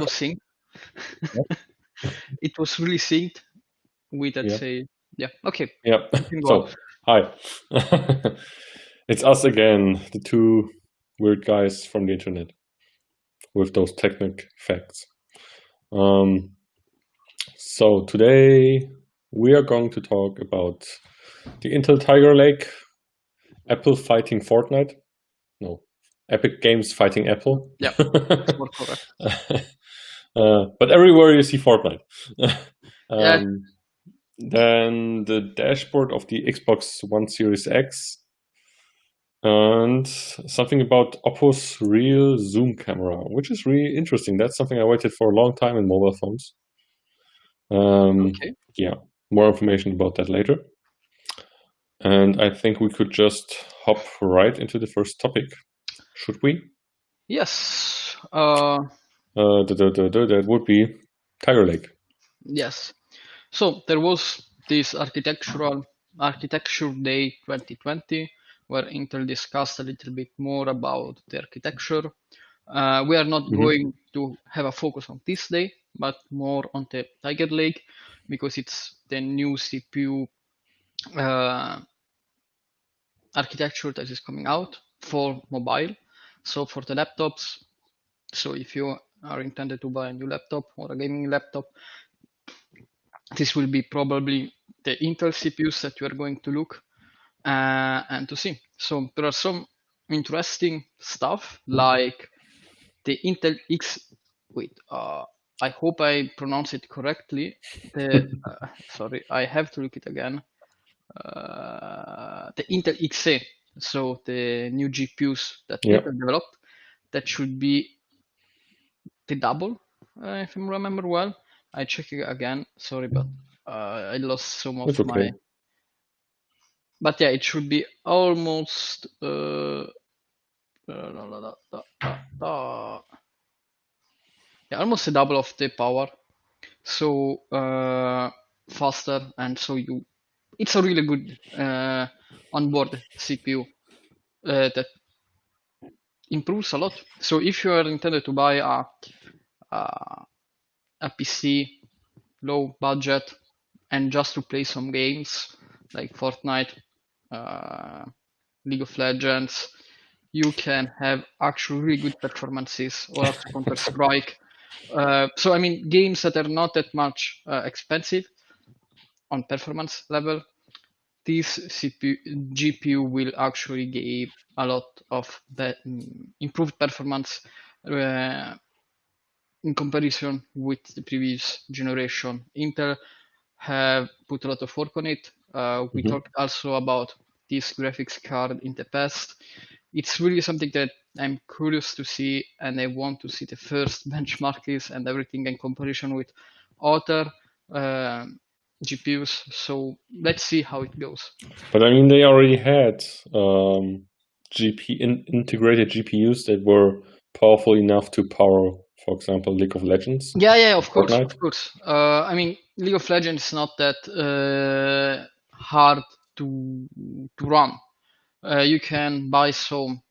was synced. Yep. It was really synced with, let's Yeah. say, yeah. Okay. Yeah. You can go on. So, hi. It's us again, the two weird guys from the internet with those technical facts. So today we are going to talk about the Intel Tiger Lake, Apple fighting Fortnite. No, Epic Games fighting Apple. Yeah, it's more correct. But everywhere you see Fortnite. Yeah. Then the dashboard of the Xbox One Series X, and something about Oppo's real zoom camera, which is really interesting. That's something I waited for a long time in mobile phones. Okay. Yeah, more information about that later. And I think we could just hop right into the first topic. Should we? Yes. That would be Tiger Lake. Yes. So there was this Architecture Day 2020 where Intel discussed a little bit more about the architecture. We are not going to have a focus on this day, but more on the Tiger Lake because it's the new CPU architecture that is coming out for mobile. So for the laptops, so if you are intended to buy a new laptop or a gaming laptop, this will be probably the Intel CPUs that you are going to look and to see. So there are some interesting stuff like the Intel X. Wait, I hope I pronounce it correctly. The sorry, I have to look it again. The Intel Xe, so the new GPUs that Intel developed, that should be the double, if I remember well. I check it again. Sorry, but I lost some of my. But yeah, it should be almost. Yeah, almost a double of the power. So faster, and so it's a really good onboard CPU that improves a lot. So if you are intended to buy a PC low budget and just to play some games like Fortnite, League of Legends, you can have actually really good performances, or also Counter-Strike. So I mean, games that are not that much expensive on performance level, this GPU will actually give a lot of improved performance in comparison with the previous generation. Intel have put a lot of work on it. We talked also about this graphics card in the past. It's really something that I'm curious to see, and I want to see the first benchmarks and everything in comparison with other GPUs. So let's see how it goes. But I mean, they already had integrated GPUs that were powerful enough to power, for example, League of Legends. Yeah, of course, Fortnite. of course. I mean, League of Legends is not that hard to run. You can buy some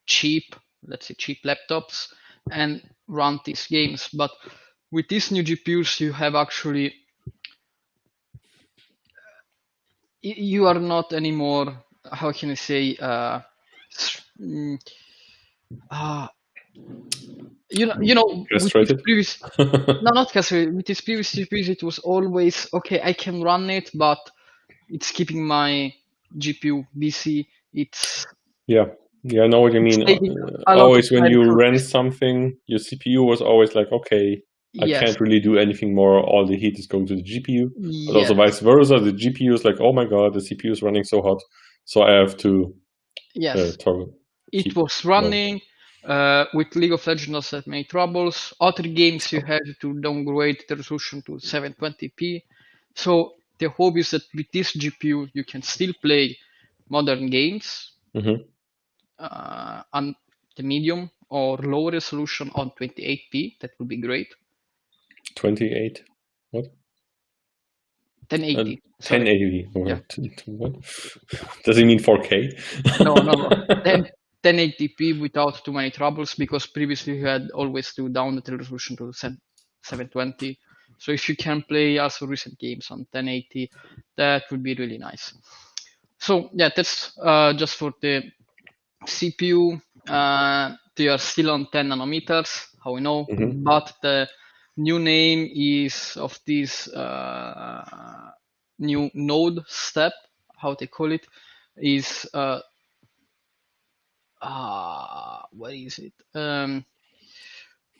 cheap, let's say cheap laptops and run these games. But with these new GPUs, you have actually, you are not anymore, how can I say, you know, Castrated? with previous, no, not castrated. With this previous GPUs, it was always okay. I can run it, but it's keeping my GPU busy. It's I know what you mean. Always when you ran something, your CPU was always like, okay, I can't really do anything more. All the heat is going to the GPU. But also vice versa. The GPU is like, oh my god, the CPU is running so hot, so I have to toggle. It was running. With League of Legends that made troubles. Other games you had to downgrade the resolution to 720p. So the hope is that with this GPU you can still play modern games on the medium or lower resolution on 28p. That would be great. 28? What? 1080. 1080. Yeah. What? Does it mean 4K? No. 1080p without too many troubles, because previously you had always to down the resolution to 720. So if you can play also recent games on 1080, that would be really nice. So yeah, that's just for the CPU. They are still on 10 nanometers, how we know, but the new name is of this new node step, how they call it, is what is it? 10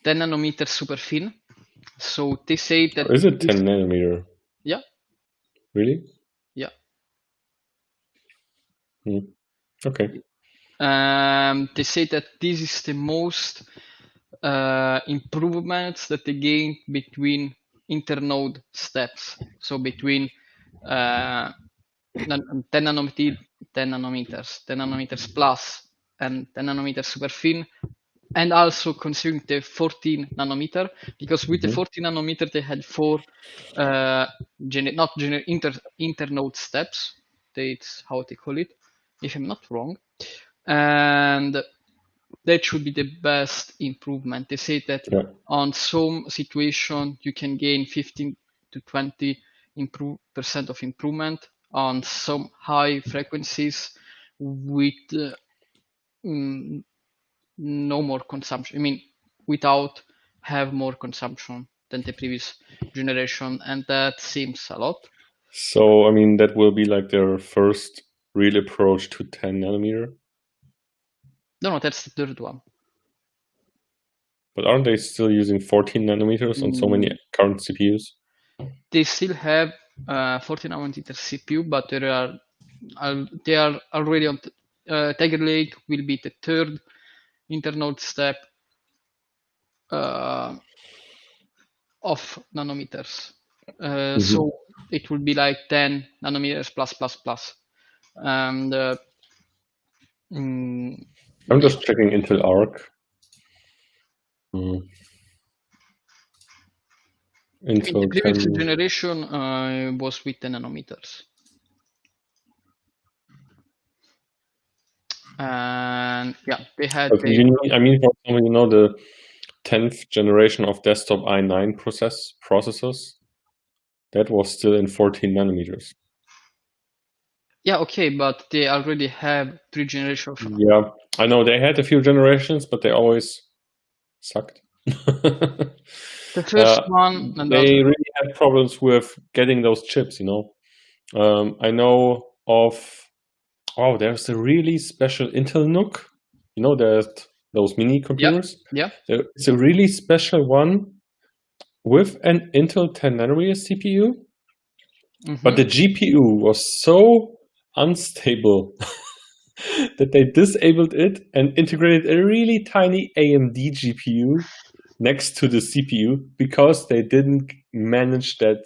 nanometer super thin. So they say that. Is it 10 nanometer? Yeah. Really? Yeah. Okay. They say that this is the most improvements that they gain between internode steps. So between 10 nanometers, 10 nanometers plus, and 10 nanometers super thin, and also considering the 14 nanometer, because with the 14 nanometer they had four internode steps. That's how they call it, if I'm not wrong, and that should be the best improvement. They say that on some situation you can gain 15 to 20 percent of improvement on some high frequencies with no more consumption. I mean, without have more consumption than the previous generation, and that seems a lot. So, I mean, that will be like their first real approach to 10 nanometer? No, that's the third one. But aren't they still using 14 nanometers on so many current CPUs? They still have 14 nanometer CPU, but they are already on. Tiger Lake will be the third internode step of nanometers. So it will be like 10 nanometers plus plus plus. And I'm just checking Intel Arc. Intel the previous generation was with 10 nanometers. And yeah, they had. I mean, for example, you know, the 10th generation of desktop i9 processors, that was still in 14 nanometers. Yeah, okay, but they already have 3 generations. Yeah, I know they had a few generations, but they always sucked. The first one, they really had problems with getting those chips, you know. I know of, there's a really special Intel NUC. You know, there's those mini computers. Yeah. It's a really special one with an Intel 10 nanometer CPU, but the GPU was so unstable that they disabled it and integrated a really tiny AMD GPU next to the CPU because they didn't manage that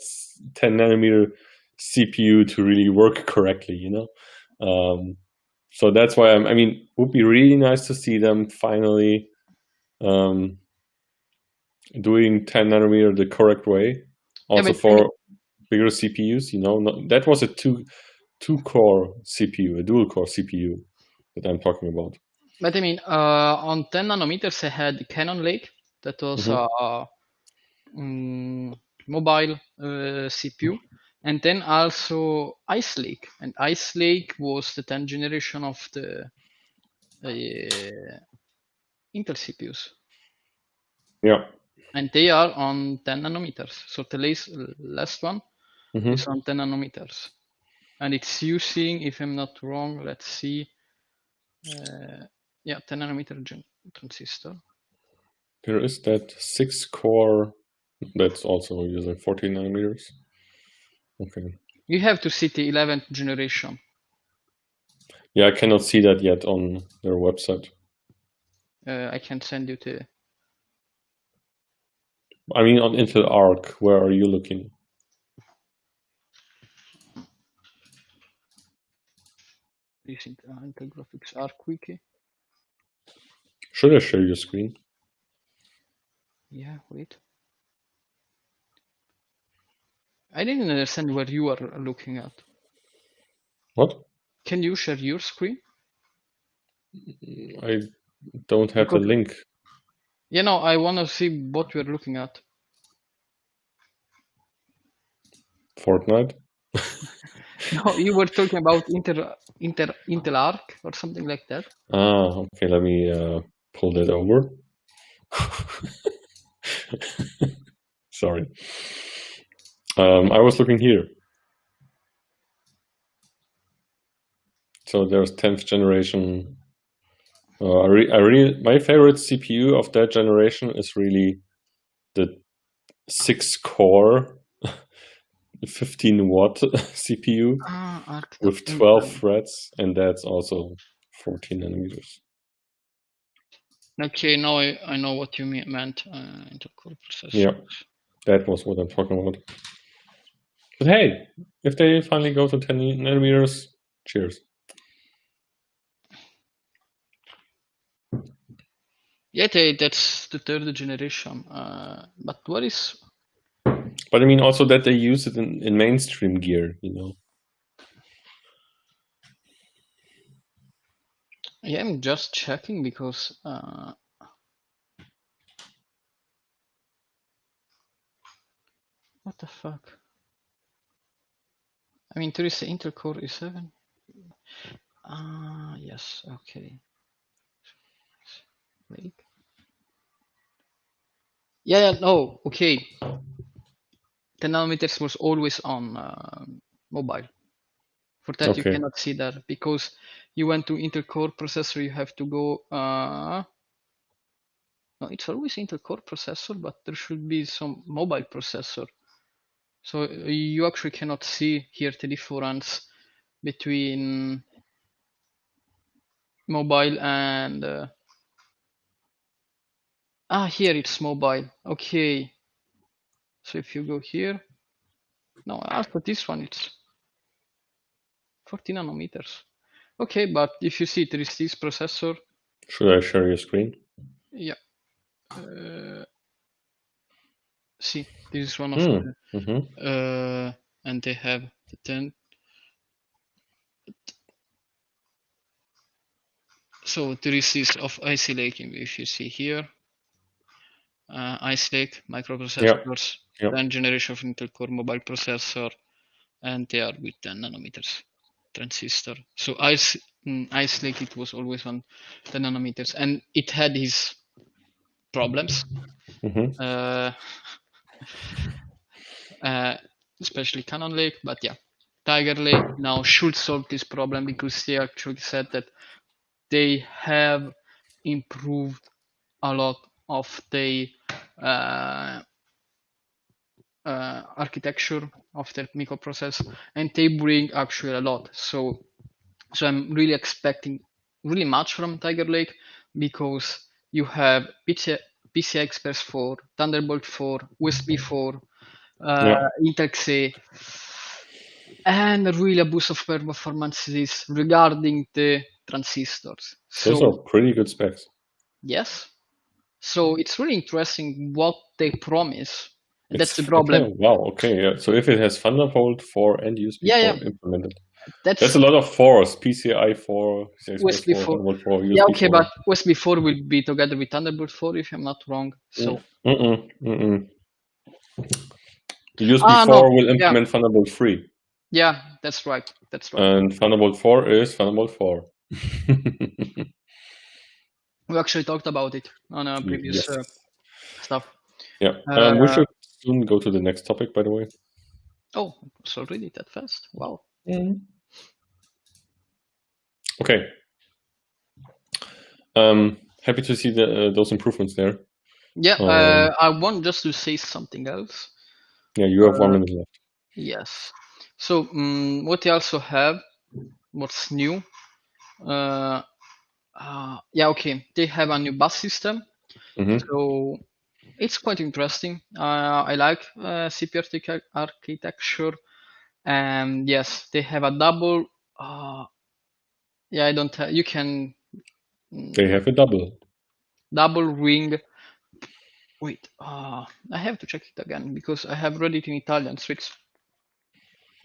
10 nanometer CPU to really work correctly, you know? So that's why I mean, it would be really nice to see them finally doing 10 nanometer the correct way. Also for bigger CPUs, you know, that was a two-core CPU, a dual-core CPU that I'm talking about. But I mean, on 10 nanometers, I had Cannon Lake, that was mobile CPU, and then also Ice Lake, and Ice Lake was the 10th generation of the Intel CPUs. Yeah. And they are on 10 nanometers. So the last one is on 10 nanometers. And it's using, if I'm not wrong, let's see, 10 nanometer transistor. There is that 6-core that's also using 14 nanometers. Okay. You have to see the 11th generation. Yeah, I cannot see that yet on their website. I can send you the. I mean, on Intel Arc, where are you looking? Using Intel Graphics Arc Wiki. Should I share your screen? Yeah, wait. I didn't understand what you are looking at. What? Can you share your screen? I don't have the link. You know, I want to see what we're looking at. Fortnite? No, you were talking about Intel Arc or something like that. Okay, let me pull that over. Sorry. I was looking here. So there's 10th generation. My favorite CPU of that generation is really the 6-core 15-watt CPU with 12 threads, and that's also 14 nanometers. Okay, now I know what you meant. Intercore processors. Yeah, that was what I'm talking about. But hey, if they finally go to 10 nanometers, cheers. Yeah, that's the third generation. But what is? But I mean, also that they use it in mainstream gear, you know. Yeah, I'm just checking because what the fuck? I mean, there is the Intel Core i7. Yes, okay. Wait. Yeah, no, okay. 10 nanometers was always on mobile. For that, you cannot see that because you went to Intel Core processor. You have to go. No, it's always Intel Core processor, but there should be some mobile processor. So you actually cannot see here the difference between mobile and here it's mobile. Okay. So if you go here, no, also this one it's 40 nanometers. Okay, but if you see there is this processor. Should I share your screen? Yeah. See, this is one of the, and they have the 10. So there is this of Ice Lake, if you see here. Ice Lake microprocessors, 10 generation of Intel Core mobile processor, and they are with 10 nanometers transistor. So Ice Lake, it was always on 10 nanometers, and it had its problems. Especially Cannon Lake, but yeah, Tiger Lake now should solve this problem because they actually said that they have improved a lot of the architecture of their microprocessor, and they bring actually a lot. So I'm really expecting really much from Tiger Lake because you have PCI Express 4, Thunderbolt 4, USB 4, DIGITLZ, and really a boost of performances regarding the transistors. Those are pretty good specs. Yes. So it's really interesting what they promise. And that's the problem. Okay, wow, okay. Yeah. So if it has Thunderbolt 4 and USB 4 implemented, that's a lot of 4s. PCI 4, USB 4, Thunderbolt 4, USB yeah, okay, 4. but USB 4 will be together with Thunderbolt 4 if I'm not wrong. So The USB 4 will implement Thunderbolt 3. Yeah, that's right. That's right. And Thunderbolt 4 is Thunderbolt 4. We actually talked about it on a previous stuff. Yeah. We should soon go to the next topic, by the way. Oh, it's already that fast. Wow. Okay. Happy to see those improvements there. Yeah, I want just to say something else. Yeah, you have 1 minute left. Yes. So what they also have, what's new? Yeah, okay. They have a new bus system. So it's quite interesting. I like CPU architecture. And yes, they have a double. Yeah, I don't. You can. They have a double ring. Wait, I have to check it again because I have read it in Italian. So it's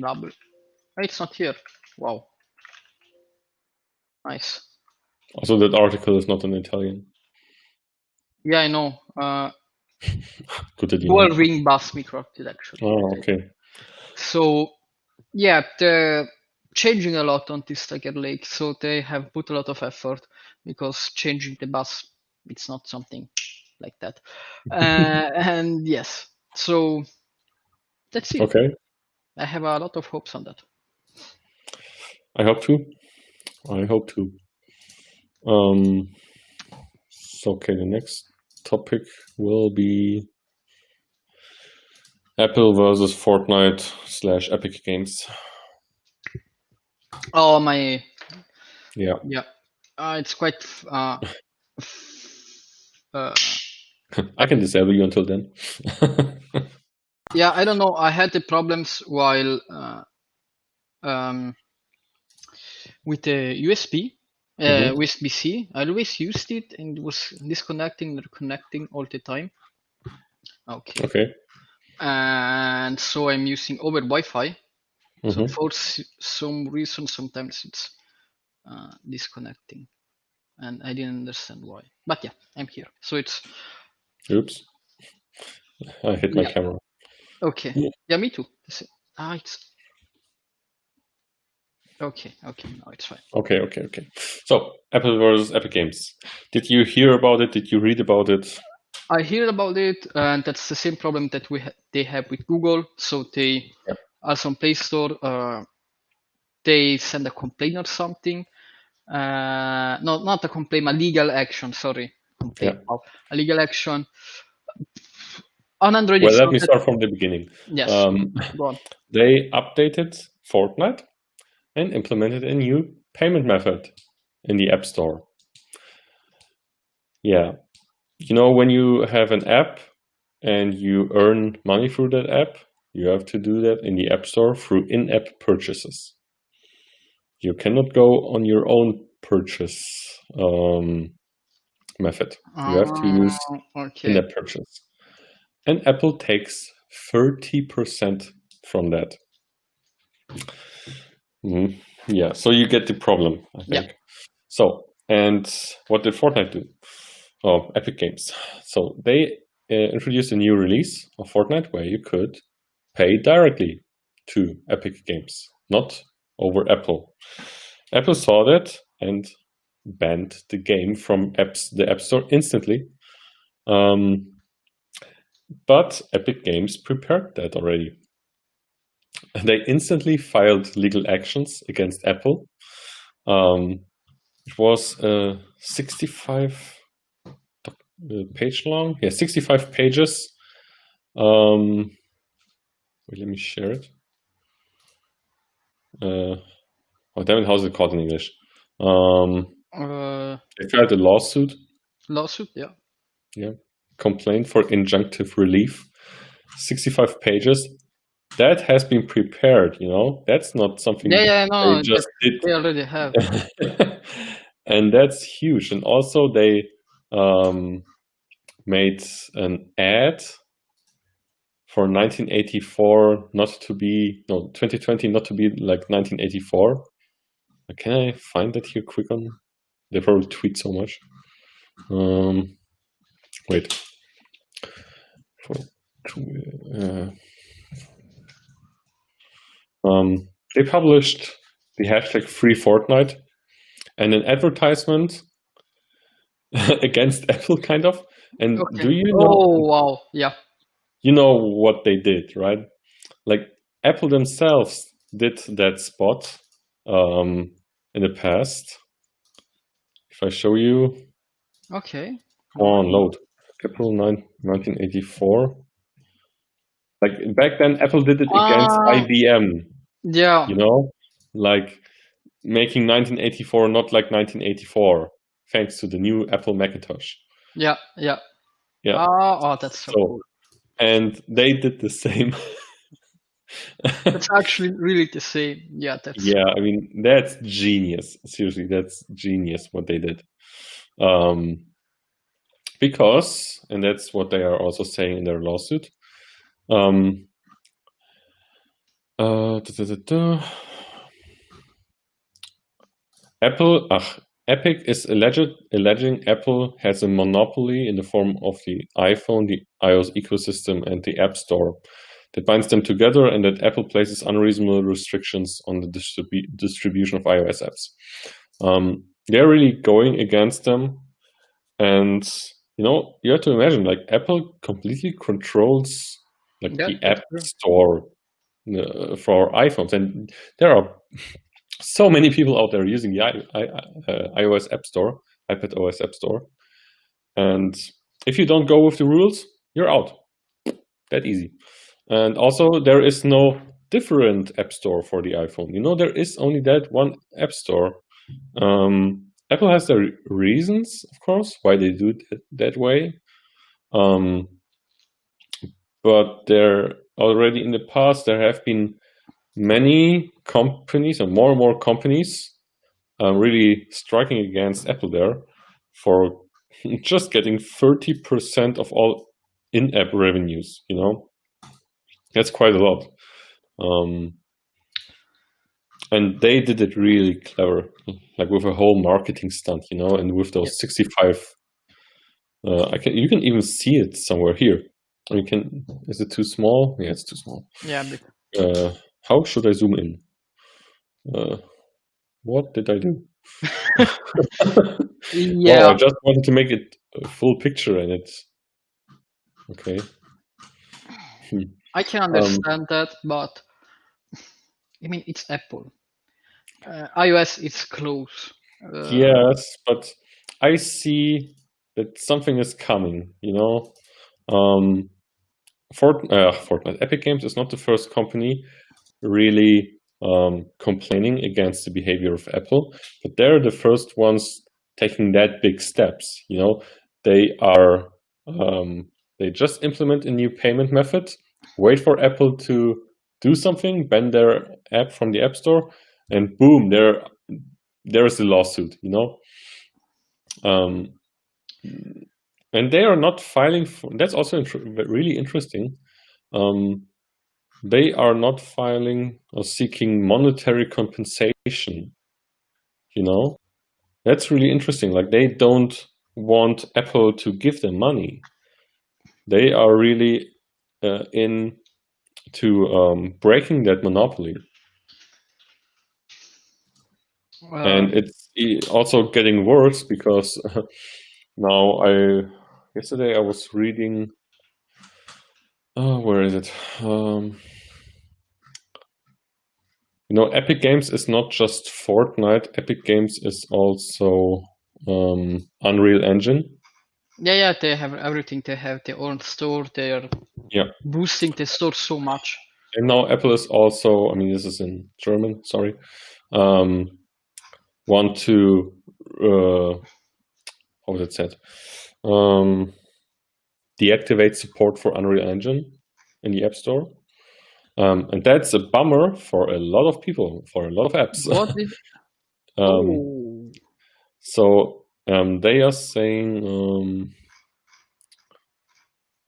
double. It's not here. Wow. Nice. Also, that article is not in Italian. Yeah, I know. Good that you Dual know. ring bus microarchitecture. Oh, okay. So yeah, they're changing a lot on this Tiger Lake. So they have put a lot of effort because changing the bus, it's not something like that. And yes, so that's it. Okay. I have a lot of hopes on that. I hope to. I hope to. So, okay, the next topic will be Apple versus Fortnite / Epic Games. Oh my, Yeah. yeah, it's quite. I can disable you until then. Yeah, I don't know. I had the problems while with the USB. USB-C. I always used it and it was disconnecting and reconnecting all the time. Okay. Okay. And so I'm using over Wi-Fi. So Mhm. for some reason, sometimes it's disconnecting, and I didn't understand why. But yeah, I'm here. So it's Oops. I hit my yeah. camera. Okay. Yeah, me too. It's okay. Okay, now it's fine. Okay. So, Apple versus Epic Games. Did you hear about it? Did you read about it? I heard about it, and that's the same problem that they have with Google. So they also on Play Store, they send a complaint or something. No, not a complaint, a legal action. Sorry, complaint. Yeah. Wow. A legal action. On Android, Well, it's let not me that. start from the beginning. Yes, go on. They updated Fortnite and implemented a new payment method in the App Store. Yeah. You know, when you have an app and you earn money through that app, you have to do that in the App Store through in-app purchases. You cannot go on your own purchase method. You have to use Okay. in-app purchase. And Apple takes 30% from that. Yeah, so you get the problem, I think. Yeah. So, and what did Fortnite do? Oh, Epic Games. So they introduced a new release of Fortnite where you could pay directly to Epic Games, not over Apple. Apple saw that and banned the game from the App Store instantly. But Epic Games prepared that already. And they instantly filed legal actions against Apple. It was 65 page long. Yeah, 65 pages. Wait, let me share it. Oh, damn it, how's it called in English? They filed a lawsuit. Lawsuit, yeah. Yeah. Complaint for injunctive relief. 65 pages. That has been prepared, you know? That's not something No, they just did. They already have. And that's huge. And also they made an ad for 1984 not to be, no, 2020 not to be like 1984. Can I find that here quick on? They probably tweet so much. Wait. They published the hashtag Free Fortnite and an advertisement against Apple, kind of. And Okay. do you know? Oh, wow. Yeah. You know what they did, right? Like Apple themselves did that spot in the past. If I show you. Okay. Come on, load. April 1984. Like back then, Apple did it against IBM. Yeah. You know, like making 1984 not like 1984, thanks to the new Apple Macintosh. Yeah. Oh, that's so cool. And they did the same. It's actually really the same. Yeah, Yeah, I mean, that's genius. Seriously, that's genius what they did. Because, and that's what they are also saying in their lawsuit. Apple Epic is alleging Apple has a monopoly in the form of the iPhone, the iOS ecosystem, and the App Store that binds them together, and that Apple places unreasonable restrictions on the distribution of iOS apps. They're really going against them, and you have to imagine, like, Apple completely controls the App Store for iPhones, and there are so many people out there using the iOS App Store, iPad OS App Store, and if you don't go with the rules, you're out. That easy. And also, there is no different App Store for the iPhone. There is only that one App Store. Apple has their reasons, of course, why they do it that way. But there already in the past, there have been many companies, and more companies, really striking against Apple there for just getting 30% of all in-app revenues. That's quite a lot. And they did it really clever, like with a whole marketing stunt, and with those 65. You can even see it somewhere here. Is it too small? Yeah, it's too small. Yeah. How should I zoom in? What did I do? Yeah. Well, I just wanted to make it a full picture, and it's okay. I can understand that, but I mean, it's Apple. iOS is close. Yes, but I see that something is coming. Fortnite. Epic Games is not the first company really complaining against the behavior of Apple, but they're the first ones taking that big steps. They just implement a new payment method, wait for Apple to do something, ban their app from the App Store, and boom, there is a lawsuit. And they are not filing for. That's also really interesting. They are not filing or seeking monetary compensation. That's really interesting. Like, they don't want Apple to give them money. They are really into breaking that monopoly. And it's also getting worse because yesterday I was reading. Where is it? Epic Games is not just Fortnite. Epic Games is also Unreal Engine. Yeah, they have everything. They have their own store. They are boosting the store so much. And now Apple is also, this is in German, sorry, want to, how was it said? Deactivate support for Unreal Engine in the App Store. And that's a bummer for a lot of people, for a lot of apps. What did... So they are saying,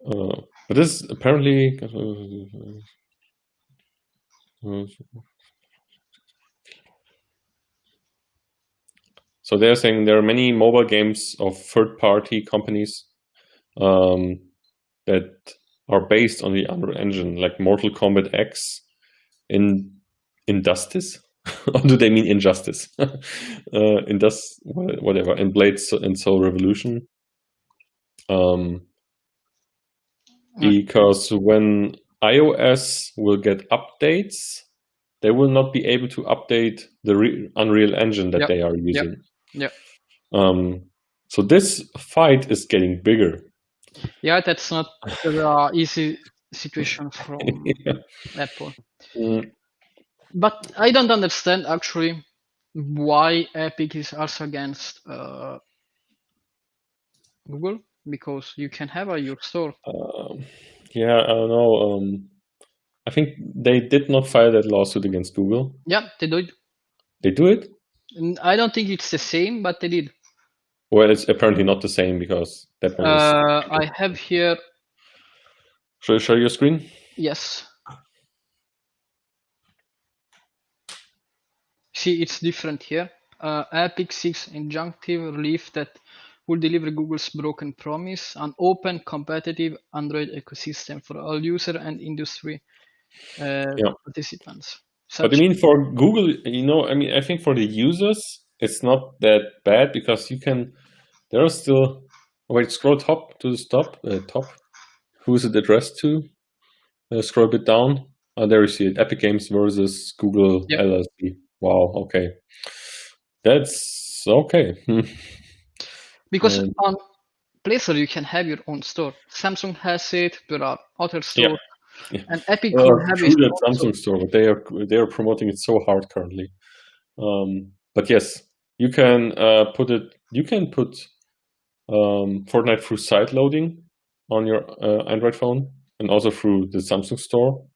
but this apparently. So they're saying there are many mobile games of third-party companies that are based on the Unreal Engine, like Mortal Kombat X, Injustice, or do they mean Injustice? Whatever, and Blades and Soul Revolution. Because when iOS will get updates, they will not be able to update the Unreal Engine that they are using. So this fight is getting bigger. Yeah, that's not an easy situation from Apple. But I don't understand actually why Epic is also against Google, because you can have your store. Yeah, I don't know. I think they did not file that lawsuit against Google. Yeah, they did. They do it? I don't think it's the same, but they did. Well, it's apparently not the same because that one is... I have here... Should I show your screen? Yes. See, it's different here. Epic seeks injunctive relief that will deliver Google's broken promise, an open, competitive Android ecosystem for all user and industry participants. But I mean, for Google, I mean, I think for the users, it's not that bad because there are still, wait, scroll top to the top. Who is it addressed to? Scroll a bit down. There you see it, Epic Games versus Google LLC. Wow, okay. That's okay. Because on Play Store, you can have your own store. Samsung has it, there are other stores. Yeah. And Epic will have it. That Samsung store, but they are promoting it so hard currently. But yes, you can put it. You can put Fortnite through side loading on your Android phone, and also through the Samsung store.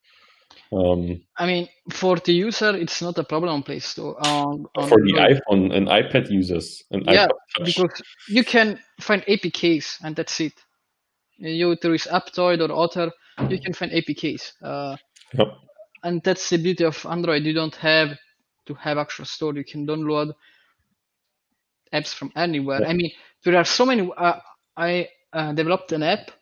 I mean, for the user, it's not a problem on Play Store. For the iPhone and iPad users, and iPod Touch. Because you can find APKs, and that's it. There is Aptoid or Otter, you can find APKs. And that's the beauty of Android. You don't have to have actual store. You can download apps from anywhere. I mean, there are so many. I developed an app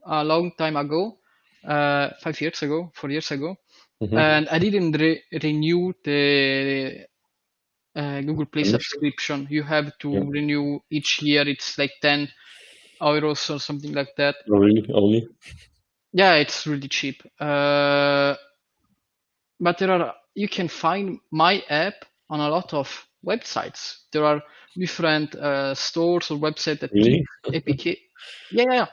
a long time ago, 4 years ago, and I didn't renew the Google Play subscription. You have to renew each year. It's like 10 euros or something like that. Oh, really? Only? Yeah, it's really cheap. But you can find my app on a lot of websites. There are different stores or websites that keep APK. Yeah.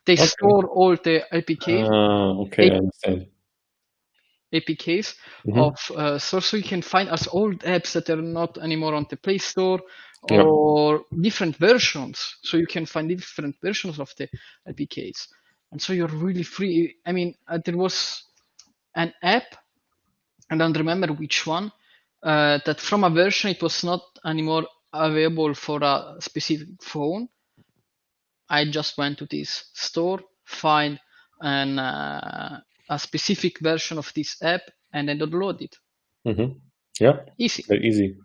They store all the APKs. Okay, I understand. APKs of stores, so you can find as old apps that are not anymore on the Play Store or different versions. So you can find different versions of the APKs, and so you're really free. I mean, there was an app, I don't remember which one, that from a version it was not anymore available for a specific phone. I just went to this store, find a specific version of this app, and then download it. Yeah, easy. Very easy.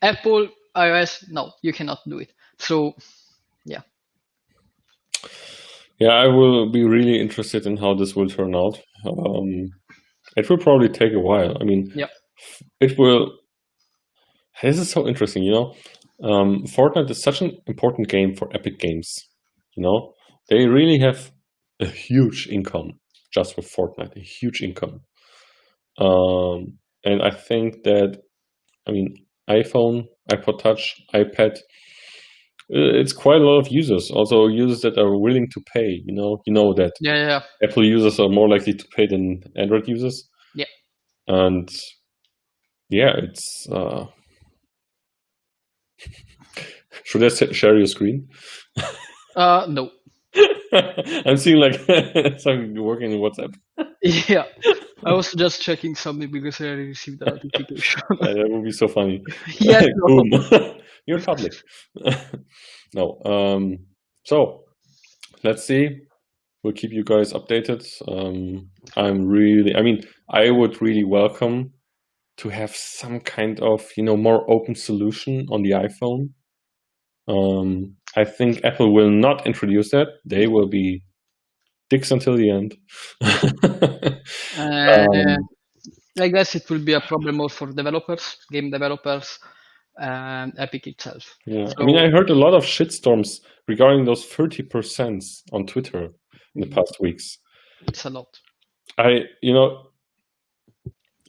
Apple iOS, no, you cannot do it. So, yeah. Yeah, I will be really interested in how this will turn out. It will probably take a while. I mean, it will. This is so interesting, Fortnite is such an important game for Epic Games. They really have a huge income just with Fortnite, a huge income. And I think that, iPhone, iPod Touch, iPad, it's quite a lot of users. Also, users that are willing to pay. You know that. Yeah. Apple users are more likely to pay than Android users. Yeah. And it's. Should I share your screen? No. I'm seeing like something working in WhatsApp. Yeah, I was just checking something because I received a notification. That would be so funny. Yes, Boom. You're public. No. So let's see. We'll keep you guys updated. I would really welcome to have some kind of more open solution on the iPhone. I think Apple will not introduce that. They will be dicks until the end. I guess it will be a problem more for developers, game developers, and Epic itself. Yeah, so, I heard a lot of shitstorms regarding those 30% on Twitter in the past weeks. It's a lot.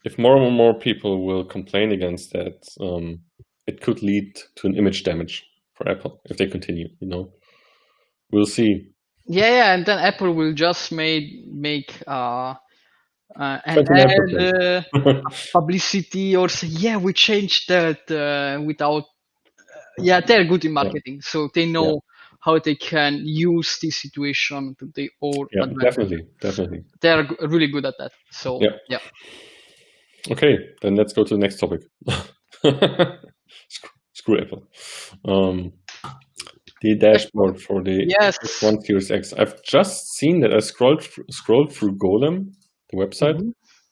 If more and more people will complain against that, it could lead to an image damage for Apple if they continue. We'll see. Yeah, and then Apple will just make an ad, publicity, or say, we changed that without. They're good in marketing, so they know how they can use this situation to their own advantage. Definitely. They're really good at that. So yeah. Okay, then let's go to the next topic. Screw Apple. The dashboard for the One Series X. I've just seen that I scrolled through Golem, the website,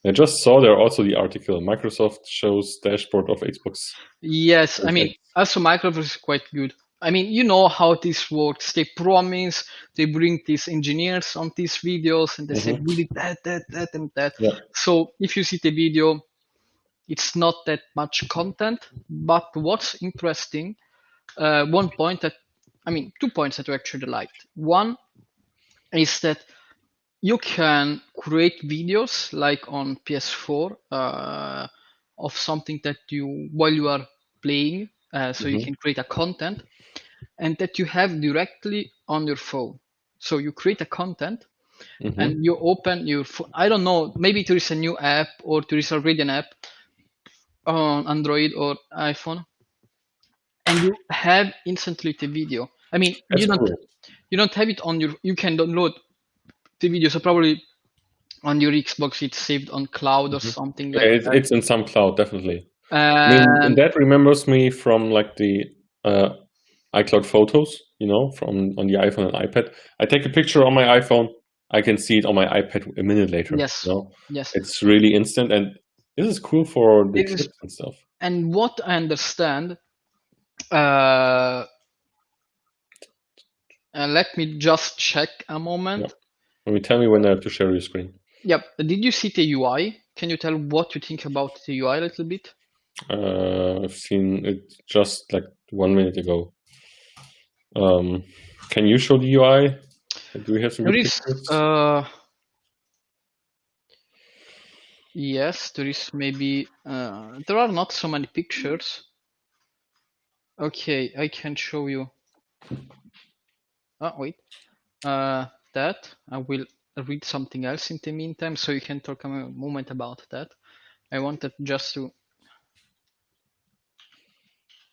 I just saw there also the article, Microsoft shows dashboard of Xbox. Yes, I mean, also Microsoft is quite good. I mean, you know how this works. They promise, they bring these engineers on these videos and they say, we did that, and that. Yeah. So if you see the video, it's not that much content. But what's interesting, one point that, I mean, 2 points that I actually liked. One is that you can create videos like on PS4 of something that you, while you are playing, so you can create a content and that you have directly on your phone. So you create a content and you open your phone. I don't know, maybe there is a new app or there is already an app on Android or iPhone and you have instantly the video. I mean, you don't have it on your, you can download the video. So probably on your Xbox it's saved on cloud or something like that. It's in some cloud, definitely. I mean, and that remembers me from like the iCloud photos, you know, from on the iPhone and iPad. I take a picture on my iPhone, I can see it on my iPad a minute later. Yes. You know? Yes. It's really instant, and this is cool for the clips and stuff. And what I understand, let me just check a moment. Yeah. Tell me when I have to share your screen. Yep. Did you see the UI? Can you tell what you think about the UI a little bit? I've seen it just like 1 minute ago. Can you show the UI? Do we have some good pictures? Yes, there is maybe, there are not so many pictures. Okay, I can show you. Oh, wait. That, I will read something else in the meantime, so you can talk a moment about that. I wanted just to.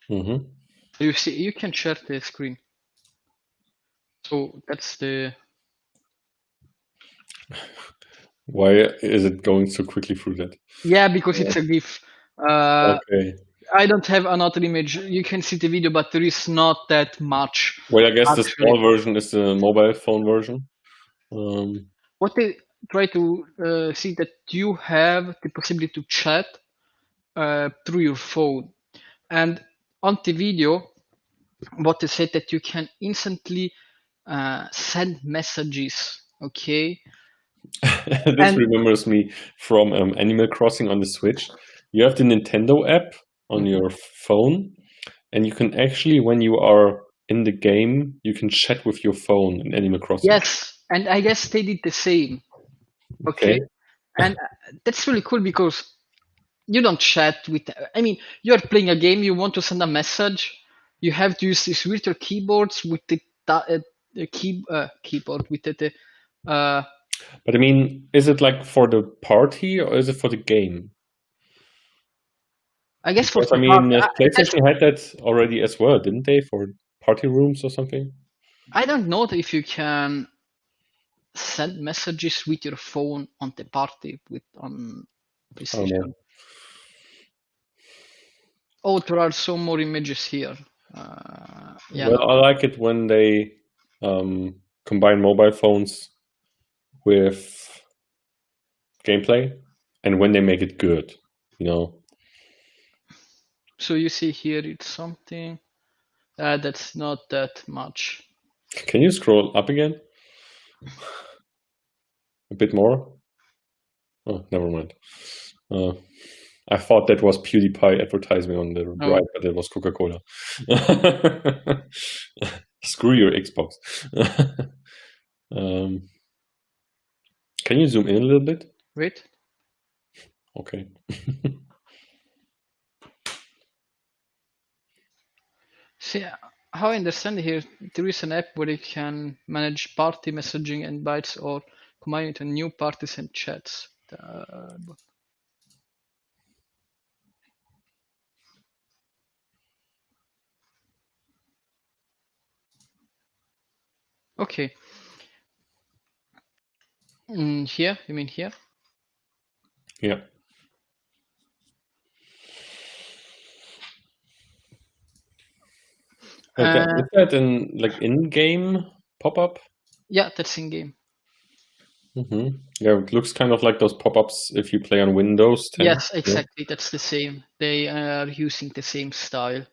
You see, you can share the screen. So that's the. Why is it going so quickly through that? Yeah, because it's a GIF. Okay. I don't have another image. You can see the video, but there is not that much. Well, I guess the small version is the mobile phone version. What they try to see that you have the possibility to chat through your phone, and on the video, what they said that you can instantly send messages. Okay. This remembers me from Animal Crossing on the Switch. You have the Nintendo app on your phone, and you can actually, when you are in the game, you can chat with your phone in Animal Crossing. Yes, and I guess they did the same. Okay. And that's really cool because you don't chat with, I mean, you're playing a game, you want to send a message, you have to use these virtual keyboards with the keyboard with the but I mean, is it like for the party or is it for the game? I guess because, for the PlayStation had that already as well, didn't they? For party rooms or something? I don't know if you can send messages with your phone on the party on PlayStation. Oh, there are some more images here. Yeah, well, I like it when they combine mobile phones with gameplay and when they make it good, you know. So you see here it's something that's not that much. Can you scroll up again? A bit more? Oh, never mind. I thought that was PewDiePie advertising on the right, but it was Coca-Cola. Screw your Xbox. Can you zoom in a little bit? Wait. Okay. See, how I understand here, there is an app where you can manage party messaging and bytes or combine it in new parties and chats. Okay. Here? You mean here? Yeah. Is that in game pop-up? Yeah, that's in game. Yeah, it looks kind of like those pop-ups if you play on Windows 10. Yes, exactly. Yeah. That's the same. They are using the same style,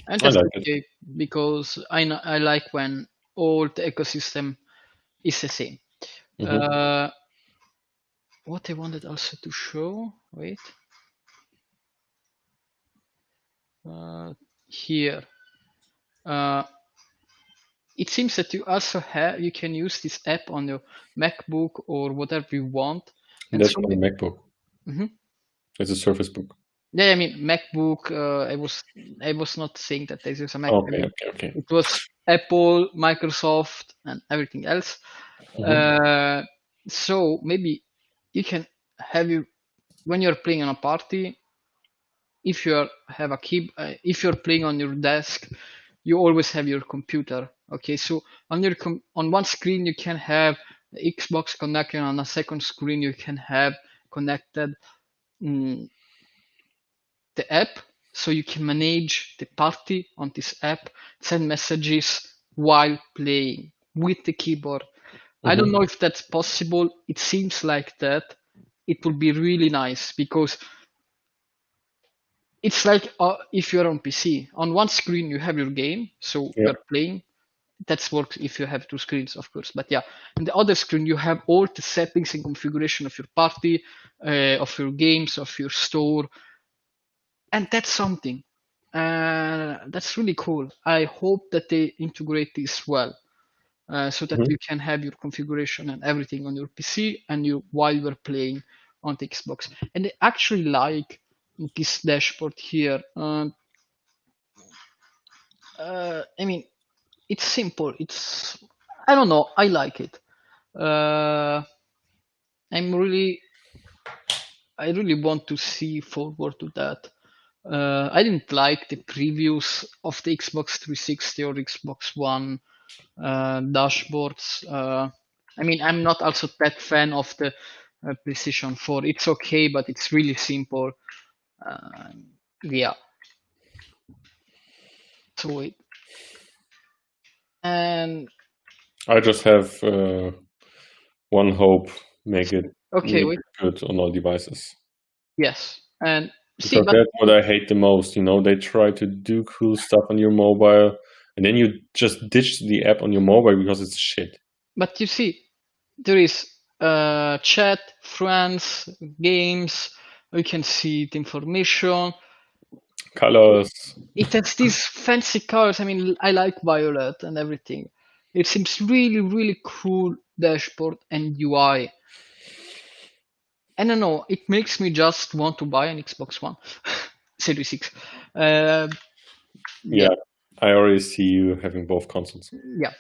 and I that's like okay because I like when all the ecosystem is the same. What I wanted also to show, wait, here. It seems that you also you can use this app on your MacBook or whatever you want. And that's on the MacBook. It's a Surface Book. Yeah, I mean MacBook. I was not saying that this is a Mac. Okay. It was Apple, Microsoft, and everything else. So maybe you can have when you're playing on a party. If you have a if you're playing on your desk, you always have your computer. Okay, so on your on one screen you can have the Xbox connected, on a second screen you can have connected the app, so you can manage the party on this app, send messages while playing with the keyboard. I don't know if that's possible. It seems like that. It would be really nice because it's like if you're on PC. On one screen you have your game, so you're playing. That works if you have two screens, of course. But yeah, on the other screen you have all the settings and configuration of your party, of your games, of your store, and that's something. That's really cool. I hope that they integrate this well, so that you can have your configuration and everything on your PC and while you're playing on the Xbox. And I actually like this dashboard here. I mean, it's simple. I don't know. I like it. I really want to see forward to that. I didn't like the previews of the Xbox 360 or Xbox One dashboards. I mean, I'm not also that fan of the PlayStation 4. It's okay, but it's really simple. Yeah. So and I just have one hope: make it good on all devices. Yes, and see, that's what I hate the most. They try to do cool stuff on your mobile, and then you just ditch the app on your mobile because it's shit. But you see, there is chat, friends, games. You can see the information, colors. It has these fancy colors. I mean, I like violet and everything. It seems really, really cool dashboard and UI. I don't know. It makes me just want to buy an Xbox One Series 6. Yeah, I already see you having both consoles. Yeah.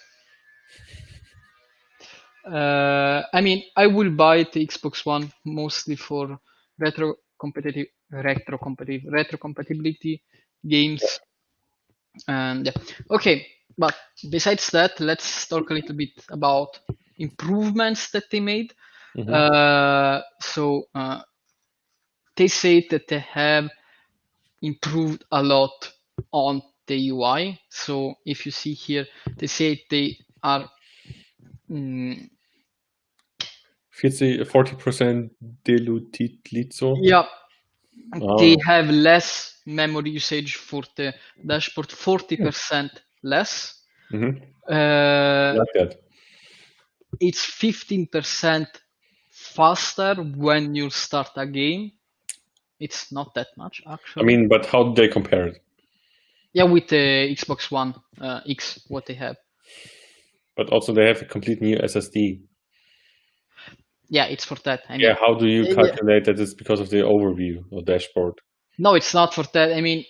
I mean, I will buy the Xbox One mostly for retro compatibility games. And yeah. Okay, but besides that, let's talk a little bit about improvements that they made. So they say that they have improved a lot on the UI. So if you see here, they say they are 40% diluted. Yeah, they have less memory usage for the dashboard, 40% less. Like that. It's 15% faster when you start a game. It's not that much, actually. I mean, but how do they compare it? Yeah, with the Xbox One X, what they have. But also they have a complete new SSD. Yeah, it's for that. I mean, how do you calculate that it's because of the overview or dashboard? No, it's not for that. I mean,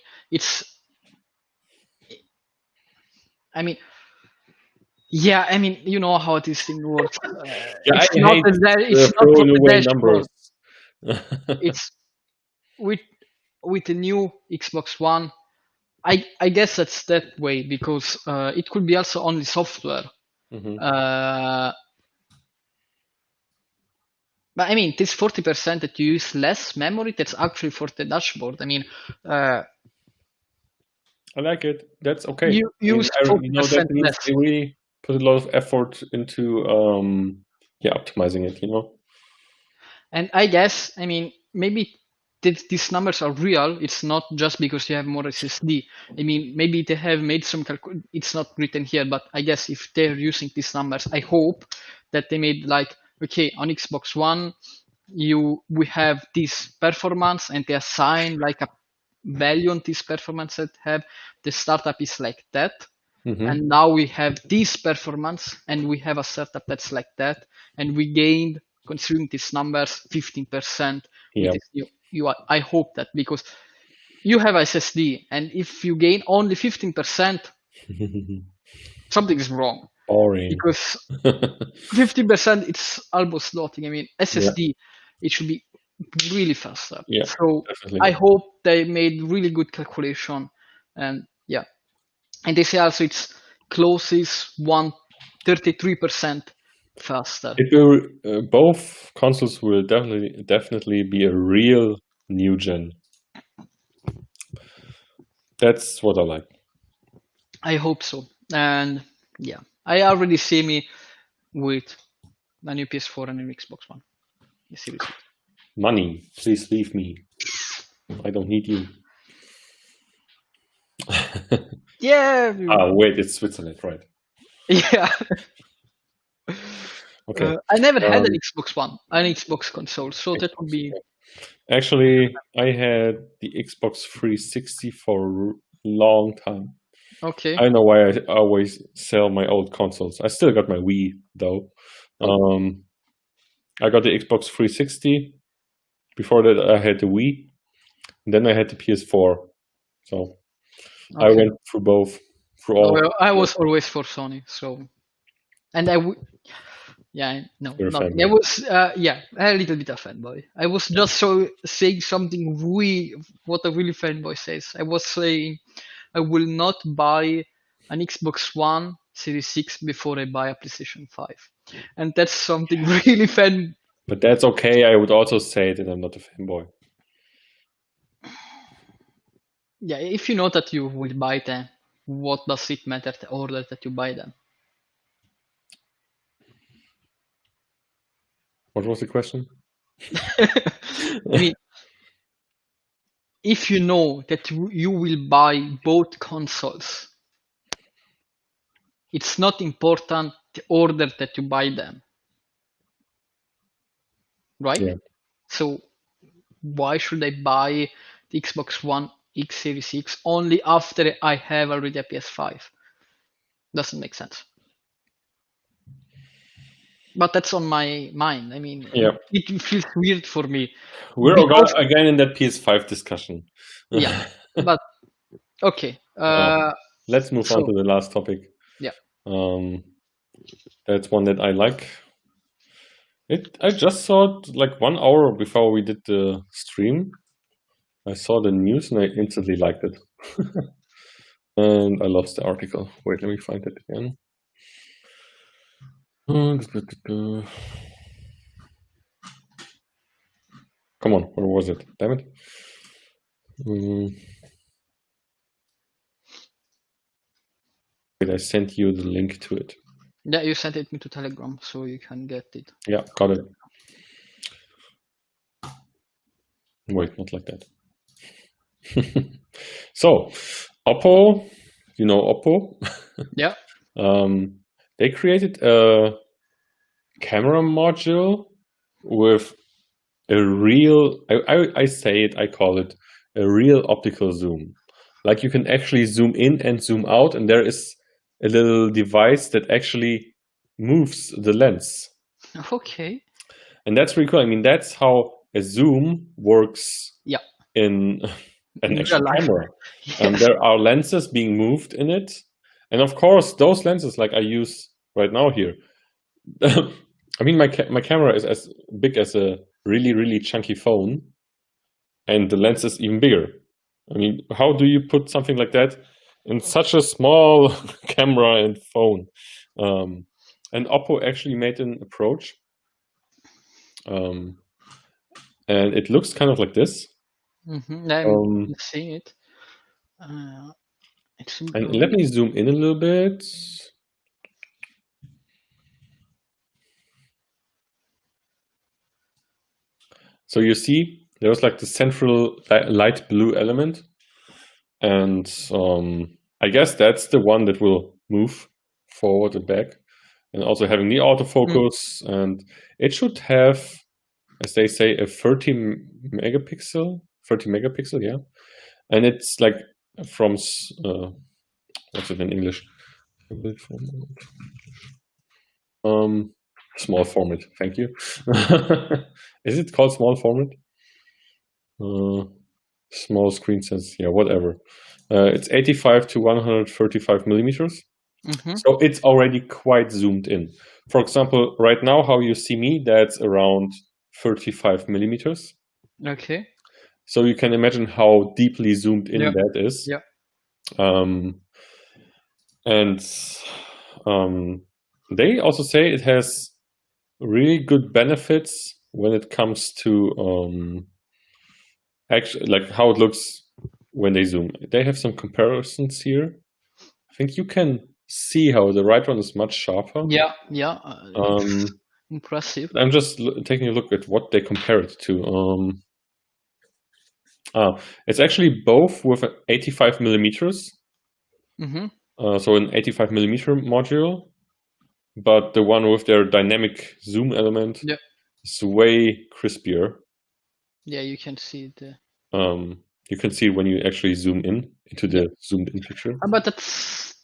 yeah, I mean, you know how this thing works. It's not for the dashboard. It's with the new Xbox One. I guess that's that way because it could be also only software. But I mean, this 40% that you use less memory, that's actually for the dashboard. I mean, I like it. That's okay. You use 40% that means less. they really put a lot of effort into optimizing it, And I guess, I mean, maybe these numbers are real. It's not just because you have more SSD. I mean, maybe they have made some it's not written here, but I guess if they're using these numbers, I hope that they made like, okay, on Xbox One, we have this performance, and they assign like a value on this performance that have the startup is like that. And now we have this performance, and we have a setup that's like that, and we gained, considering these numbers, 15% with this new UI. I hope that, because you have SSD, and if you gain only 15%, something is wrong. Boring. Because 50%, it's almost nothing. I mean, SSD, it should be really faster. So definitely. I hope they made really good calculation, and yeah. And they say also it's closest 33% faster. It will, both consoles will definitely be a real new gen. That's what I like. I hope so. And yeah, I already see me with a new PS4 and an Xbox One. Seriously. Money, please leave me. I don't need you. Yeah. Wait, it's Switzerland, right? Yeah. Okay. I never had an Xbox One, an Xbox console, so that would be. Actually, I had the Xbox 360 for a long time. Okay. I don't know why I always sell my old consoles. I still got my Wii though. I got the Xbox 360. Before that, I had the Wii. And then I had the PS4. So I went through both. Well, I was always for Sony. So, and I would. Yeah, no, not. I was, yeah, a little bit of fanboy. I was just saying something what a really fanboy says. I was saying I will not buy an Xbox One Series 6 before I buy a PlayStation 5. And that's something really fan. But that's okay. I would also say that I'm not a fanboy. Yeah, if you know that you will buy them, what does it matter the order that you buy them? What was the question? I mean, if you know that you will buy both consoles, it's not important the order that you buy them, right? Yeah. So why should I buy the Xbox One X Series X only after I have already a PS5? Doesn't make sense. But that's on my mind. I mean, it feels weird for me. We're again in that PS5 discussion. Yeah, but okay. Let's move on to the last topic. Yeah. That's one that I like. I just saw it like 1 hour before we did the stream. I saw the news and I instantly liked it. And I lost the article. Wait, let me find it again. Come on, where was it? Damn it. Wait, I sent you the link to it. Yeah, you sent it me to Telegram, so you can get it. Yeah, got it. Wait, not like that. So, Oppo, you know Oppo? Yeah. They created a camera module with a real, I call it a real optical zoom. Like you can actually zoom in and zoom out, and there is a little device that actually moves the lens. Okay. And that's really cool. I mean, that's how a zoom works in an actual camera. Yes. There are lenses being moved in it. And of course, those lenses like I use right now here. I mean, my camera is as big as a really, really chunky phone. And the lens is even bigger. I mean, how do you put something like that in such a small camera and phone? And Oppo actually made an approach. And it looks kind of like this. I'm seeing it. And let me zoom in a little bit. So you see, there's like the central light blue element, and I guess that's the one that will move forward and back, and also having the autofocus, and it should have, as they say, a 30 megapixel, yeah, and it's like from what's it in English? Small format. Thank you. Is it called small format? Small screen sense. Yeah, whatever. It's 85 to 135 millimeters. So it's already quite zoomed in. For example, right now, how you see me, that's around 35 millimeters. Okay. So you can imagine how deeply zoomed in that is. Yeah. And they also say it has really good benefits when it comes to actually like how it looks when they zoom. They have some comparisons here. I think you can see how the right one is much sharper. Yeah. Impressive. I'm just taking a look at what they compare it to. It's actually both with 85 millimeters. So an 85 millimeter module, but the one with their dynamic zoom element is way crispier. Yeah, you can see it. You can see it when you actually zoom in into the zoomed in picture. But that's,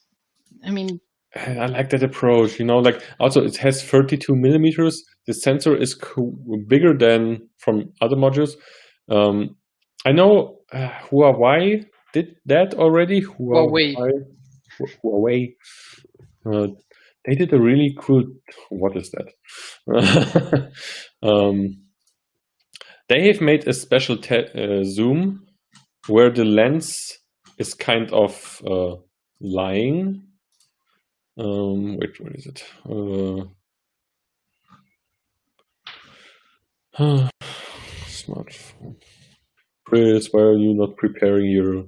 I mean, I like that approach. Like also it has 32 millimeters. The sensor is bigger than from other modules. I know Huawei did that already. Huawei. They did a really cool. What is that? They have made a special zoom where the lens is kind of lying. Wait, what is it? Smartphone. Chris, why are you not preparing your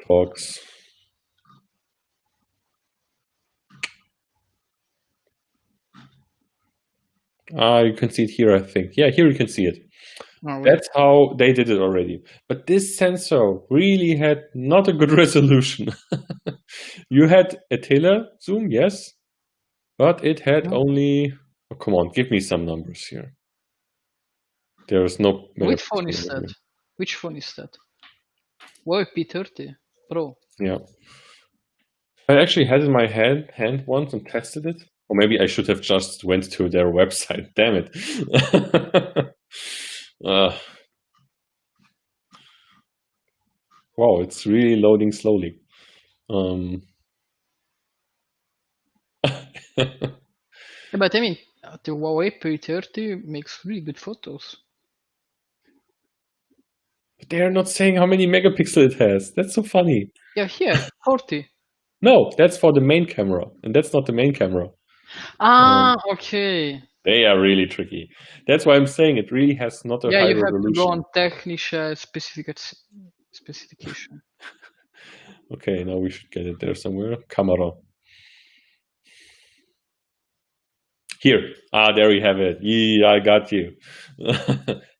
talks? You can see it here, I think. Yeah, here you can see it. That's how they did it already. But this sensor really had not a good resolution. You had a tele zoom, yes, but it had only... Oh, come on, give me some numbers here. There's no... Which phone is that? Which phone is that? Whaaat P30 Pro. Yeah. I actually had it in my hand once and tested it. Or maybe I should have just went to their website. Damn it. Wow, it's really loading slowly. But I mean, the Whaaat P30 makes really good photos. They're not saying how many megapixels it has. That's so funny. Yeah, here, 40. No, that's for the main camera, and that's not the main camera. Okay. They are really tricky. That's why I'm saying it really has not a high resolution. Yeah, you have to go on technical specification. Okay, now we should get it there somewhere. Camera. Here. There we have it. Yeah, I got you.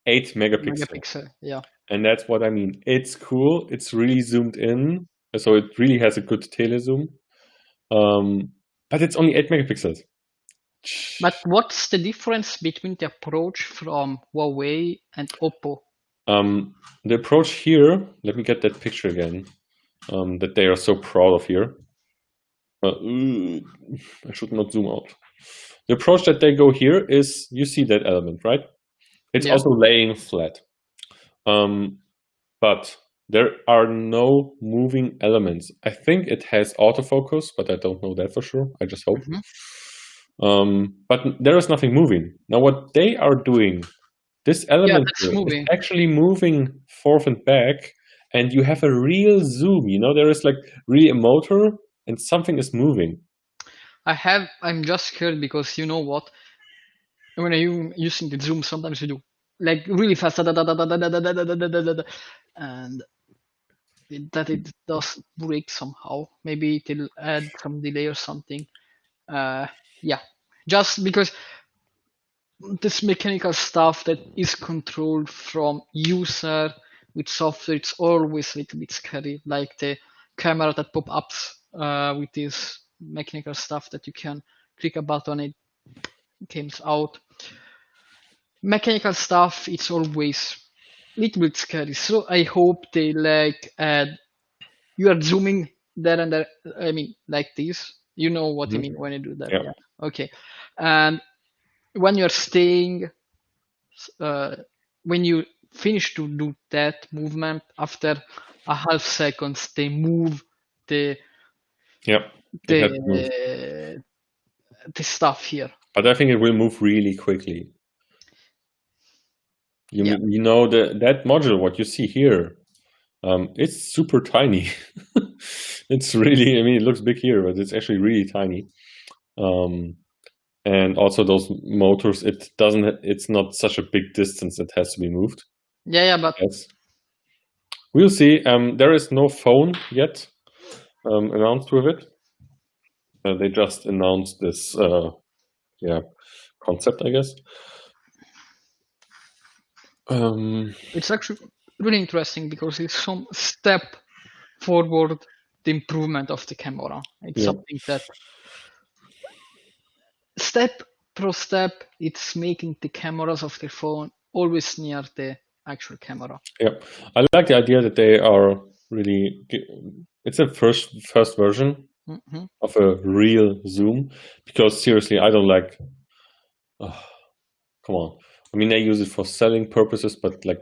8 megapixel. Yeah. And that's what I mean. It's cool. It's really zoomed in. So it really has a good telezoom. But it's only 8 megapixels. But what's the difference between the approach from Huawei and Oppo? The approach here, let me get that picture again, that they are so proud of here. I should not zoom out. The approach that they go here is, you see that element, right? It's also laying flat. But there are no moving elements. I think it has autofocus, but I don't know that for sure. I just hope. But there is nothing moving. Now what they are doing, this element is actually moving forth and back, and you have a real zoom. There is like really a motor and something is moving. I'm just scared because you know what? When I'm using the zoom, sometimes you do like really fast, and that it does break somehow. Maybe it'll add some delay or something. Yeah, just because this mechanical stuff that is controlled from user with software, it's always a little bit scary, like the camera that pop-ups with this mechanical stuff that you can click a button, it comes out. Mechanical stuff, it's always a little bit scary. So I hope they like add, you are zooming there and there, I mean, like this. You know what I mean when you do that. Yeah. Okay. And when you're staying, when you finish to do that movement, after a half seconds, they move the stuff here. But I think it will move really quickly. You know, that module, what you see here, it's super tiny. It's really, I mean, it looks big here, but it's actually really tiny. And also those motors, it's not such a big distance that has to be moved. Yeah, but yes. We'll see. There is no phone yet announced with it. They just announced this, concept, I guess. It's actually really interesting because it's some step forward the improvement of the camera. It's something that step per step, it's making the cameras of the phone always near the actual camera. Yeah, I like the idea that they are really, it's a first version of a real zoom, because seriously, I don't like, come on. I mean, I use it for selling purposes, but like,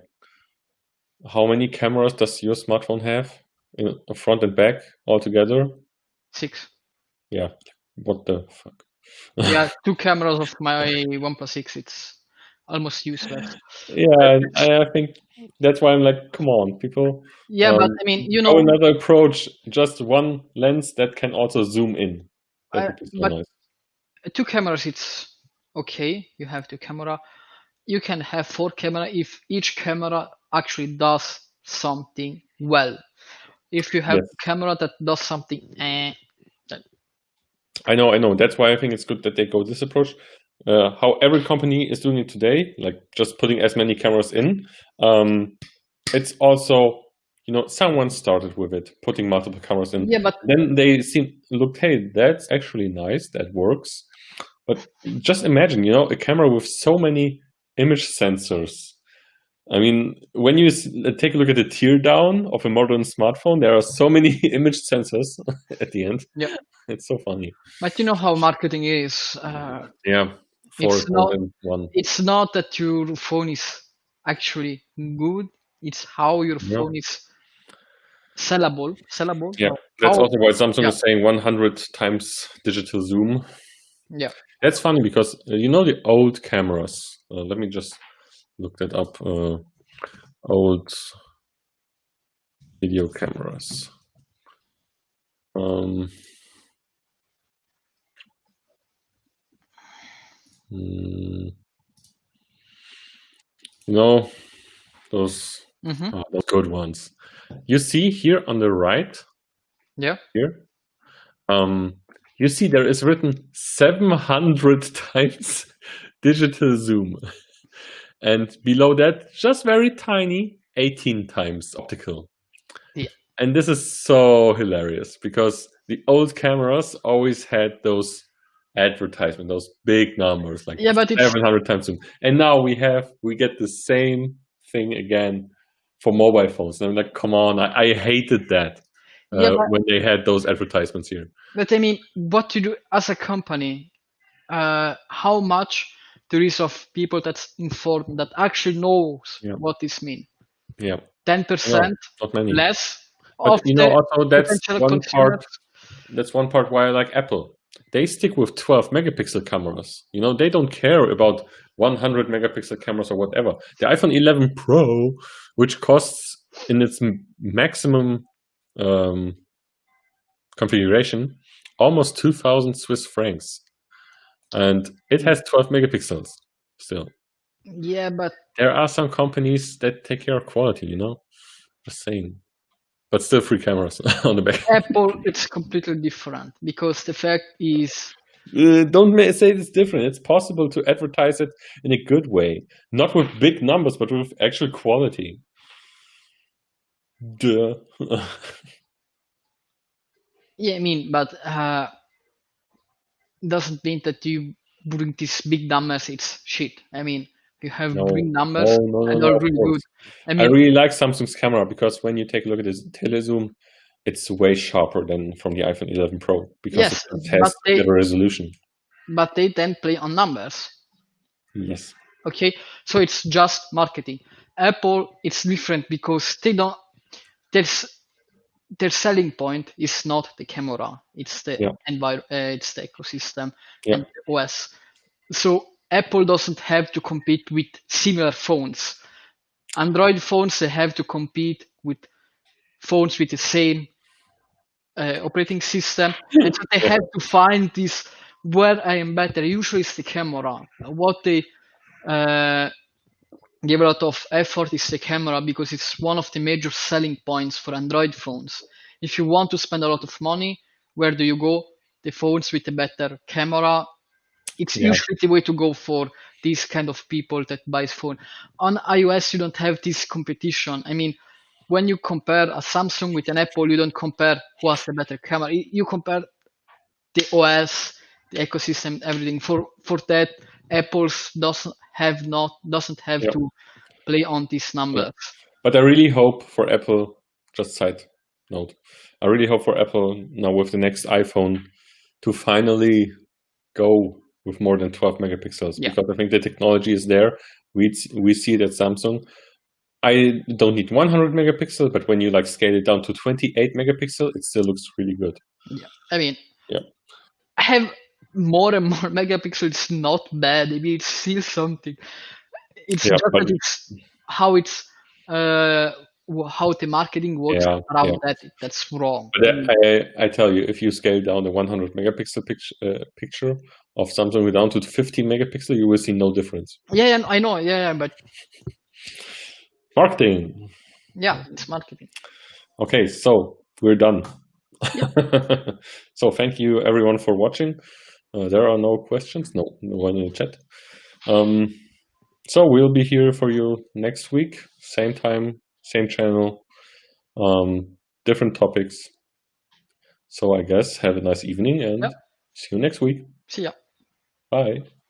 how many cameras does your smartphone have? In front and back altogether? 6. Yeah. What the fuck? Yeah, 2 cameras of my OnePlus 6. It's almost useless. Yeah, I think that's why I'm like, come on, people. Yeah, but I mean, you know, another approach, just one lens that can also zoom in. That would be so nice. 2 cameras, it's okay. You have 2 camera. You can have 4 camera if each camera actually does something well. If you have a camera that does something, I know. That's why I think it's good that they go this approach. How every company is doing it today, like just putting as many cameras in. It's also, you know, someone started with it, putting multiple cameras in. Yeah, but then they looked, hey, that's actually nice, that works. But just imagine, you know, a camera with so many image sensors. I mean, when you take a look at the tear down of a modern smartphone, there are so many image sensors at the end. Yeah, it's so funny. But you know how marketing is. Yeah, it's not that your phone is actually good. It's how your phone is sellable. Yeah, that's also why Samsung is saying 100 times digital zoom. Yeah, that's funny because you know the old cameras. Let me just look that up. Old video cameras. You know, those good ones. You see here on the right. Yeah. Here. You see there is written 700 times digital zoom. And below that, just very tiny, 18 times optical. Yeah. And this is so hilarious because the old cameras always had those advertisements, those big numbers, like 700 times zoom. And now we get the same thing again for mobile phones. And I'm like, come on, I hated that when they had those advertisements here. But I mean, what to do as a company, how much there is of people that's informed that actually knows what this means. Yeah. 10%, not many. Less. But you know, also that's one part. That's one part why I like Apple. They stick with 12 megapixel cameras. You know, they don't care about 100 megapixel cameras or whatever. The iPhone 11 Pro, which costs in its maximum configuration almost 2,000 Swiss francs. And it has 12 megapixels still. Yeah, but there are some companies that take care of quality, you know? Just saying. But still free cameras on the back. Apple, it's completely different because the fact is Don't say it's different. It's possible to advertise it in a good way, not with big numbers, but with actual quality. Duh. Yeah, I mean, but doesn't mean that you bring these big numbers. It's shit. I mean, you have big numbers and are really good. I mean, I really like Samsung's camera because when you take a look at this telezoom, it's way sharper than from the iPhone 11 Pro because it has better resolution. But they then play on numbers. Yes. Okay, so it's just marketing. Apple, it's different because they don't. Their selling point is not the camera; it's the it's the ecosystem and the OS. So Apple doesn't have to compete with similar phones. Android phones, they have to compete with phones with the same operating system, and so they have to find this where I am better. Usually it's the camera. What they give a lot of effort is the camera because it's one of the major selling points for Android phones. If you want to spend a lot of money, where do you go? The phones with a better camera. It's usually the way to go for these kind of people that buys phone. On iOS, you don't have this competition. I mean, when you compare a Samsung with an Apple, you don't compare who has the better camera. You compare the OS, the ecosystem, everything. For that, Apple's doesn't have to play on these numbers. But I really hope for Apple, just side note, I really hope for Apple now with the next iPhone to finally go with more than 12 megapixels because I think the technology is there. We see it at Samsung. I don't need 100 megapixel, but when you like scale it down to 28 megapixel, it still looks really good. Yeah, I mean, I have more and more megapixels. It's not bad. I mean, it's still something. It's just that it's how it's how the marketing works around that. That's wrong. But I tell you, if you scale down the 100 megapixel picture of Samsung down to 50 megapixel, you will see no difference. Yeah, I know. Yeah, but marketing. Yeah, it's marketing. Okay, so we're done. So thank you everyone for watching. There are no questions. No one in the chat. So we'll be here for you next week, same time, same channel, different topics. So I guess have a nice evening and see you next week. See ya. Bye.